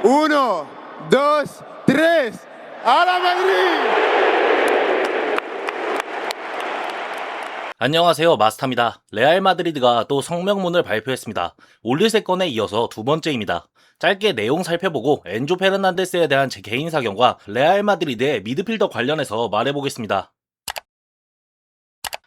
Uno, dos, tres. ¡A la Madrid! 안녕하세요, 마스타입니다. 레알 마드리드가 또 성명문을 발표했습니다. 올리세 건에 이어서 두 번째입니다. 짧게 내용 살펴보고 엔조 페르난데스에 대한 제 개인 사견과 레알 마드리드의 미드필더 관련해서 말해보겠습니다.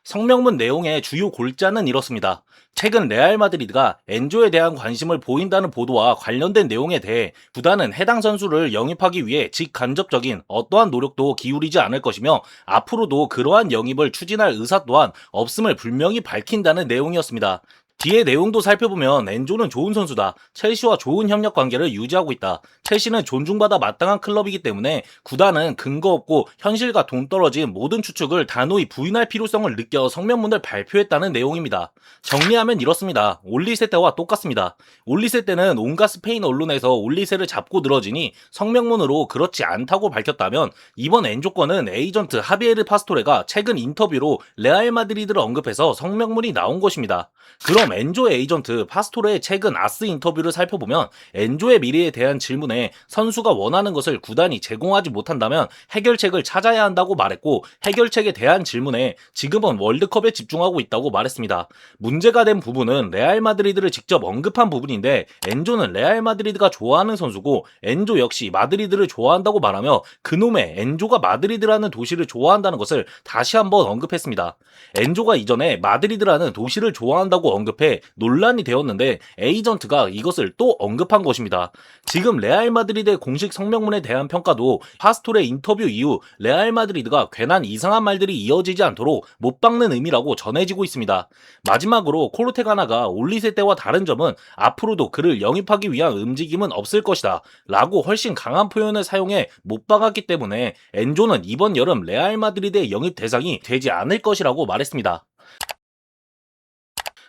성명문 내용의 주요 골자는 이렇습니다. 최근 레알 마드리드가 엔조에 대한 관심을 보인다는 보도와 관련된 내용에 대해 구단은 해당 선수를 영입하기 위해 직간접적인 어떠한 노력도 기울이지 않을 것이며 앞으로도 그러한 영입을 추진할 의사 또한 없음을 분명히 밝힌다는 내용이었습니다. 뒤에 내용도 살펴보면 엔조는 좋은 선수다. 첼시와 좋은 협력 관계를 유지하고 있다. 첼시는 존중받아 마땅한 클럽이기 때문에 구단은 근거 없고 현실과 동떨어진 모든 추측을 단호히 부인할 필요성을 느껴 성명문을 발표했다는 내용입니다. 정리하면 이렇습니다. 올리세 때와 똑같습니다. 올리세 때는 온갖 스페인 언론에서 올리세를 잡고 늘어지니 성명문으로 그렇지 않다고 밝혔다면 이번 엔조 건은 에이전트 하비에르 파스토레가 최근 인터뷰로 레알 마드리드를 언급해서 성명문이 나온 것입니다. 그럼 엔조의 에이전트 파스토레의 최근 아스 인터뷰를 살펴보면 엔조의 미래에 대한 질문에 선수가 원하는 것을 구단이 제공하지 못한다면 해결책을 찾아야 한다고 말했고, 해결책에 대한 질문에 지금은 월드컵에 집중하고 있다고 말했습니다. 문제가 된 부분은 레알 마드리드를 직접 언급한 부분인데, 엔조는 레알 마드리드가 좋아하는 선수고 엔조 역시 마드리드를 좋아한다고 말하며 그놈의 엔조가 마드리드라는 도시를 좋아한다는 것을 다시 한번 언급했습니다. 엔조가 이전에 마드리드라는 도시를 좋아한다고 언급해 논란이 되었는데 에이전트가 이것을 또 언급한 것입니다. 지금 레알 마드리드의 공식 성명문에 대한 평가도 파스토레 인터뷰 이후 레알 마드리드가 괜한 이상한 말들이 이어지지 않도록 못 박는 의미라고 전해지고 있습니다. 마지막으로 코르테가나가 올리세 때와 다른 점은 앞으로도 그를 영입하기 위한 움직임은 없을 것이다 라고 훨씬 강한 표현을 사용해 못 박았기 때문에 엔조는 이번 여름 레알 마드리드의 영입 대상이 되지 않을 것이라고 말했습니다.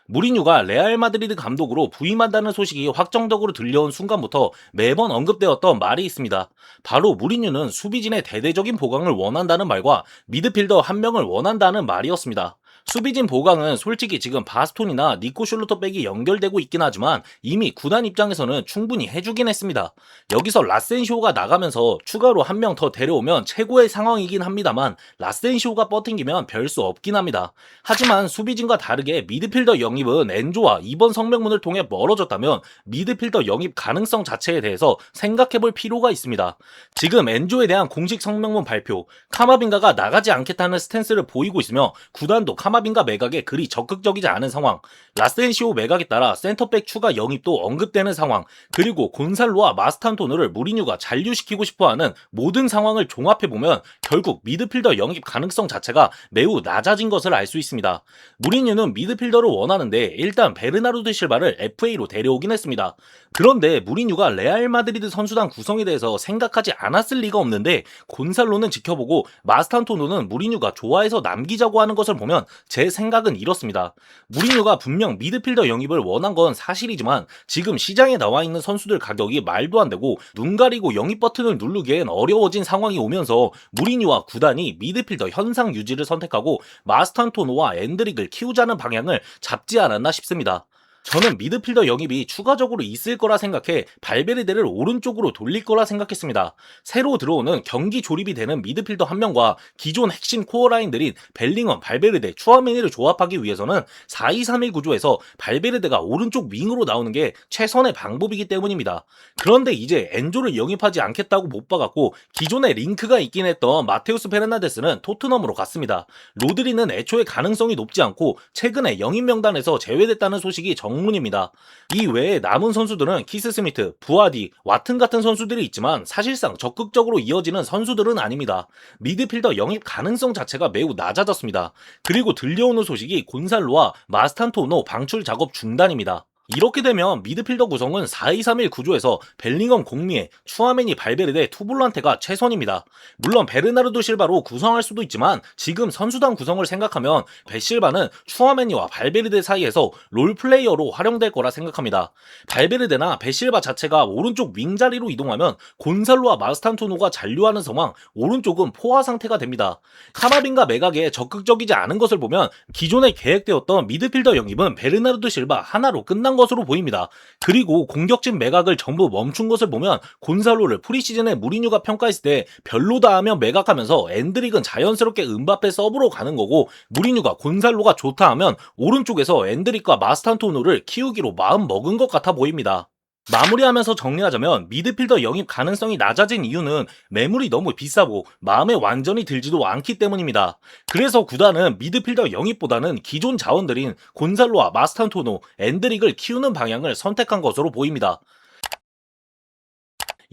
무리뉴가 레알 마드리드 감독으로 부임한다는 소식이 확정적으로 들려온 순간부터 매번 언급되었던 말이 있습니다. 바로 무리뉴는 수비진의 대대적인 보강을 원한다는 말과 미드필더 한 명을 원한다는 말이었습니다. 수비진 보강은 솔직히 지금 바스톤이나 니코 슐루터백이 연결되고 있긴 하지만 이미 구단 입장에서는 충분히 해주긴 했습니다. 여기서 라센시오가 나가면서 추가로 한 명 더 데려오면 최고의 상황이긴 합니다만 라센시오가 버팅기면 별 수 없긴 합니다. 하지만 수비진과 다르게 미드필더 영입은 엔조와 이번 성명문을 통해 멀어졌다면 미드필더 영입 가능성 자체에 대해서 생각해볼 필요가 있습니다. 지금 엔조에 대한 공식 성명문 발표, 카마빈가가 나가지 않겠다는 스탠스를 보이고 있으며 구단도 카마빈가 매각에 그리 적극적이지 않은 상황, 라센시오 매각에 따라 센터백 추가 영입도 언급되는 상황, 그리고 곤살로와 마스탄토누를 무리뉴가 잔류시키고 싶어하는 모든 상황을 종합해보면 결국 미드필더 영입 가능성 자체가 매우 낮아진 것을 알 수 있습니다. 무리뉴는 미드필더를 원하는데 일단 베르나르도 실바를 FA로 데려오긴 했습니다. 그런데 무리뉴가 레알 마드리드 선수단 구성에 대해서 생각하지 않았을 리가 없는데 곤살로는 지켜보고 마스탄토누는 무리뉴가 좋아해서 남기자고 하는 것을 보면 제 생각은 이렇습니다. 무리뉴가 분명 미드필더 영입을 원한 건 사실이지만 지금 시장에 나와 있는 선수들 가격이 말도 안 되고 눈 가리고 영입 버튼을 누르기엔 어려워진 상황이 오면서 무리뉴와 구단이 미드필더 현상 유지를 선택하고 마스탄토노와 엔드릭을 키우자는 방향을 잡지 않았나 싶습니다. 저는 미드필더 영입이 추가적으로 있을 거라 생각해 발베르데를 오른쪽으로 돌릴 거라 생각했습니다. 새로 들어오는 경기 조립이 되는 미드필더 한 명과 기존 핵심 코어라인들인 벨링엄, 발베르데, 추아메니를 조합하기 위해서는 4-2-3-1 구조에서 발베르데가 오른쪽 윙으로 나오는 게 최선의 방법이기 때문입니다. 그런데 이제 엔조를 영입하지 않겠다고 못 박았고 기존에 링크가 있긴 했던 마테우스 페르난데스는 토트넘으로 갔습니다. 로드리는 애초에 가능성이 높지 않고 최근에 영입 명단에서 제외됐다는 소식이 정문입니다. 이 외에 남은 선수들은 키스 스미트, 부아디, 와튼 같은 선수들이 있지만 사실상 적극적으로 이어지는 선수들은 아닙니다. 미드필더 영입 가능성 자체가 매우 낮아졌습니다. 그리고 들려오는 소식이 곤살로와 마스탄토노 방출 작업 중단입니다. 이렇게 되면 미드필더 구성은 4-2-3-1 구조에서 벨링엄 공미에, 추아메니 발베르데, 투볼란테가 최선입니다. 물론 베르나르도 실바로 구성할 수도 있지만 지금 선수단 구성을 생각하면 베실바는 추아메니와 발베르데 사이에서 롤플레이어로 활용될 거라 생각합니다. 발베르데나 베실바 자체가 오른쪽 윙 자리로 이동하면 곤살로와 마스탄토노가 잔류하는 상황, 오른쪽은 포화 상태가 됩니다. 카마빈가 매각에 적극적이지 않은 것을 보면 기존에 계획되었던 미드필더 영입은 베르나르도 실바 하나로 끝난 것으로 보입니다. 그리고 공격진 매각을 전부 멈춘 것을 보면 곤살로를 프리시즌에 무리뉴가 평가했을 때 별로다 하면 매각하면서 엔드릭은 자연스럽게 음바페 서브로 가는 거고, 무리뉴가 곤살로가 좋다 하면 오른쪽에서 엔드릭과 마스탄토노를 키우기로 마음 먹은 것 같아 보입니다. 마무리하면서 정리하자면 미드필더 영입 가능성이 낮아진 이유는 매물이 너무 비싸고 마음에 완전히 들지도 않기 때문입니다. 그래서 구단은 미드필더 영입보다는 기존 자원들인 곤살로와 마스탄토노, 엔드릭을 키우는 방향을 선택한 것으로 보입니다.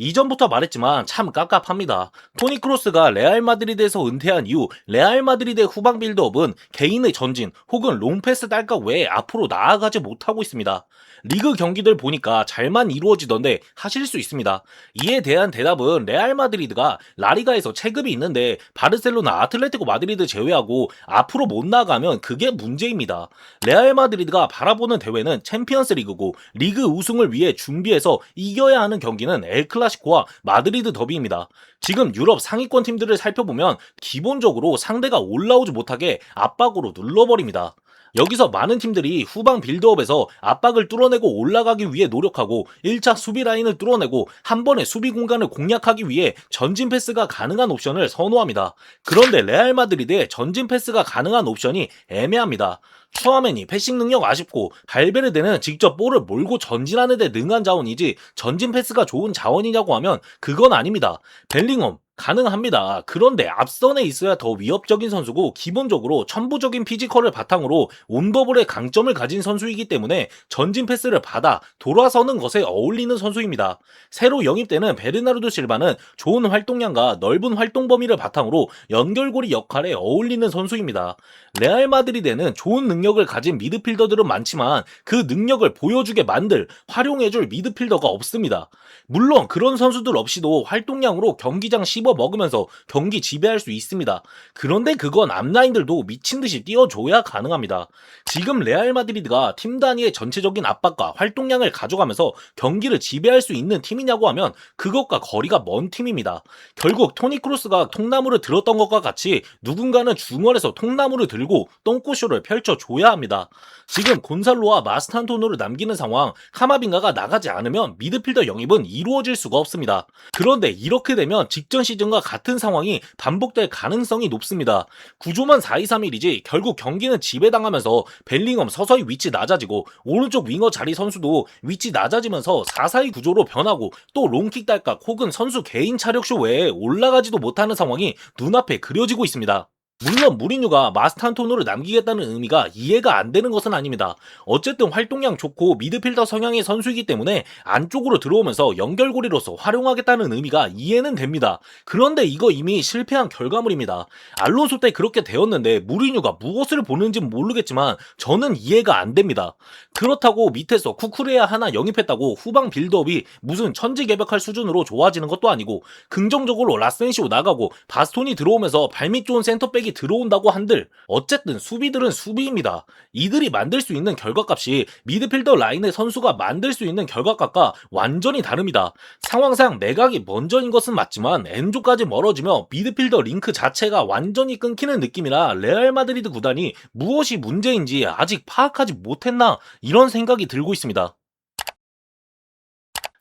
이전부터 말했지만 참 깝깝합니다. 토니 크로스가 레알 마드리드에서 은퇴한 이후 레알 마드리드의 후방 빌드업은 개인의 전진 혹은 롱패스 딸깍 외에 앞으로 나아가지 못하고 있습니다. 리그 경기들 보니까 잘만 이루어지던데 하실 수 있습니다. 이에 대한 대답은 레알 마드리드가 라리가에서 체급이 있는데 바르셀로나, 아틀레티코 마드리드 제외하고 앞으로 못 나가면 그게 문제입니다. 레알 마드리드가 바라보는 대회는 챔피언스 리그고, 리그 우승을 위해 준비해서 이겨야 하는 경기는 엘 클라시코와 마드리드 더비입니다. 지금 유럽 상위권 팀들을 살펴보면 기본적으로 상대가 올라오지 못하게 압박으로 눌러버립니다. 여기서 많은 팀들이 후방 빌드업에서 압박을 뚫어내고 올라가기 위해 노력하고 1차 수비 라인을 뚫어내고 한 번에 수비 공간을 공략하기 위해 전진 패스가 가능한 옵션을 선호합니다. 그런데 레알 마드리드의 전진 패스가 가능한 옵션이 애매합니다. 추아멘이 패싱 능력 아쉽고 발베르데는 직접 볼을 몰고 전진하는 데 능한 자원이지 전진 패스가 좋은 자원이냐고 하면 그건 아닙니다. 벨링엄 가능합니다. 그런데 앞선에 있어야 더 위협적인 선수고, 기본적으로 천부적인 피지컬을 바탕으로 온더볼의 강점을 가진 선수이기 때문에 전진 패스를 받아 돌아서는 것에 어울리는 선수입니다. 새로 영입되는 베르나르도 실바는 좋은 활동량과 넓은 활동 범위를 바탕으로 연결고리 역할에 어울리는 선수입니다. 레알 마드리드에는 좋은 능력을 가진 미드필더들은 많지만 그 능력을 보여주게 만들, 활용해줄 미드필더가 없습니다. 물론 그런 선수들 없이도 활동량으로 경기장 씹어 먹으면서 경기 지배할 수 있습니다. 그런데 그건 앞라인들도 미친듯이 띄워줘야 가능합니다. 지금 레알 마드리드가 팀 단위의 전체적인 압박과 활동량을 가져가면서 경기를 지배할 수 있는 팀이냐고 하면 그것과 거리가 먼 팀입니다. 결국 토니 크로스가 통나무를 들었던 것과 같이 누군가는 중원에서 통나무를 들고 똥꼬쇼를 펼쳐줘야 합니다. 지금 곤살로와 마스탄토노를 남기는 상황, 카마빙가가 나가지 않으면 미드필더 영입은 이루어질 수가 없습니다. 그런데 이렇게 되면 직전 시즌과 같은 상황이 반복될 가능성이 높습니다. 구조만 4-2-3-1이지 결국 경기는 지배당하면서 벨링엄 서서히 위치 낮아지고, 오른쪽 윙어 자리 선수도 위치 낮아지면서 4-4-2 구조로 변하고, 또 롱킥 딸깍 혹은 선수 개인 차력쇼 외에 올라가지도 못하는 상황이 눈앞에 그려지고 있습니다. 물론 무리뉴가 마스탄토노를 남기겠다는 의미가 이해가 안 되는 것은 아닙니다. 어쨌든 활동량 좋고 미드필더 성향의 선수이기 때문에 안쪽으로 들어오면서 연결고리로서 활용하겠다는 의미가 이해는 됩니다. 그런데 이거 이미 실패한 결과물입니다. 알론소 때 그렇게 되었는데 무리뉴가 무엇을 보는지는 모르겠지만 저는 이해가 안 됩니다. 그렇다고 밑에서 쿠쿠레야 하나 영입했다고 후방 빌드업이 무슨 천지개벽할 수준으로 좋아지는 것도 아니고, 긍정적으로 라센시오 나가고 바스톤이 들어오면서 발밑 좋은 센터백이 들어온다고 한들 어쨌든 수비들은 수비입니다. 이들이 만들 수 있는 결과값이 미드필더 라인의 선수가 만들 수 있는 결과값과 완전히 다릅니다. 상황상 매각이 먼저인 것은 맞지만 엔조까지 멀어지며 미드필더 링크 자체가 완전히 끊기는 느낌이라 레알 마드리드 구단이 무엇이 문제인지 아직 파악하지 못했나, 이런 생각이 들고 있습니다.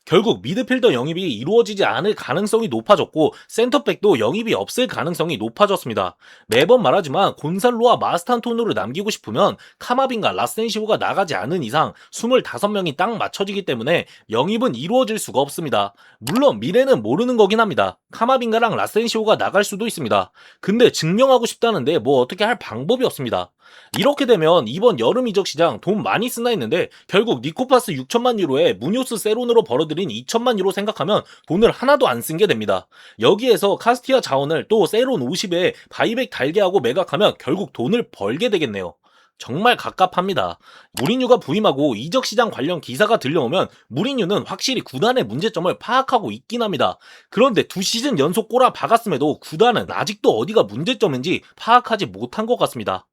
결국 미드필더 영입이 이루어지지 않을 가능성이 높아졌고, 센터백도 영입이 없을 가능성이 높아졌습니다. 매번 말하지만 곤살로와 마스탄토노를 남기고 싶으면 카마빙과 라센시오가 나가지 않은 이상 25명이 딱 맞춰지기 때문에 영입은 이루어질 수가 없습니다. 물론 미래는 모르는 거긴 합니다. 카마빙가랑 라센시오가 나갈 수도 있습니다. 근데 증명하고 싶다는데 뭐 어떻게 할 방법이 없습니다. 이렇게 되면 이번 여름 이적 시장 돈 많이 쓰나 했는데 결국 니코파스 6천만 유로에 무뇨스 세론으로 벌어들인 2천만 유로 생각하면 돈을 하나도 안 쓴 게 됩니다. 여기에서 카스티아 자원을 또 세론 50에 바이백 달게하고 매각하면 결국 돈을 벌게 되겠네요. 정말 갑갑합니다. 무리뉴가 부임하고 이적 시장 관련 기사가 들려오면 무리뉴는 확실히 구단의 문제점을 파악하고 있긴 합니다. 그런데 2시즌 연속 꼬라 박았음에도 구단은 아직도 어디가 문제점인지 파악하지 못한 것 같습니다.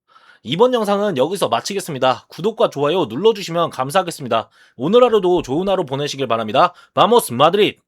이번 영상은 여기서 마치겠습니다. 구독과 좋아요 눌러주시면 감사하겠습니다. 오늘 하루도 좋은 하루 보내시길 바랍니다. 바모스 마드리드!